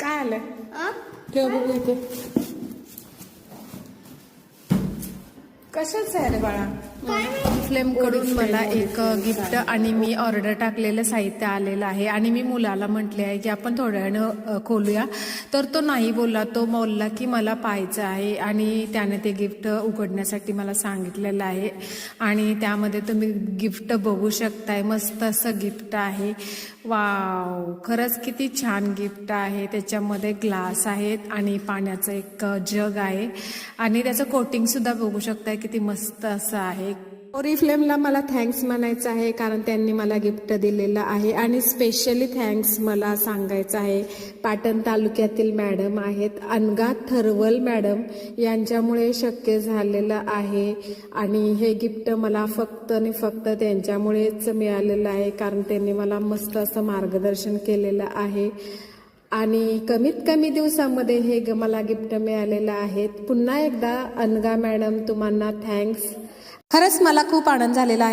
काय आलंय ठेव बघू इथे. कशाच आहे रे बाळा? फ्लेम कडून मला एक गिफ्ट आणि मी ऑर्डर टाकलेलं साहित्य आलेलं आहे आणि मी मुलाला म्हटले आहे की आपण थोड्या वेळानं खोलूया. तर तो नाही बोलला. तो बोलला की मला पाहायचं आहे आणि त्याने ते गिफ्ट उघडण्यासाठी मला सांगितलेलं आहे. आणि त्यामध्ये तुम्ही गिफ्ट बघू शकताय. मस्त असं गिफ्ट आहे. वाव, खरंच किती छान गिफ्ट आहे. त्याच्यामध्ये ग्लास आहेत आणि पाण्याचं एक जग आहे आणि त्याचं कोटिंग सुद्धा बघू शकताय किती मस्त असं आहे. ओरिफ्लेमला मला थँक्स म्हणायचं आहे कारण त्यांनी मला गिफ्ट दिलेलं आहे आणि स्पेशली थँक्स मला सांगायचं आहे पाटण तालुक्यातील मॅडम आहेत अनघा थरवल मॅडम, यांच्यामुळे शक्य झालेलं आहे. आणि हे गिफ्ट मला फक्त आणि फक्त त्यांच्यामुळेच मिळालेलं आहे कारण त्यांनी मला मस्त असं मार्गदर्शन केलेलं आहे आणि कमीत कमी दिवसामध्ये हे मला गिफ्ट मिळालेलं आहे. पुन्हा एकदा अनघा मॅडम तुम्हाला थँक्स. खरंच मला खूप आनंद झालेला आहे.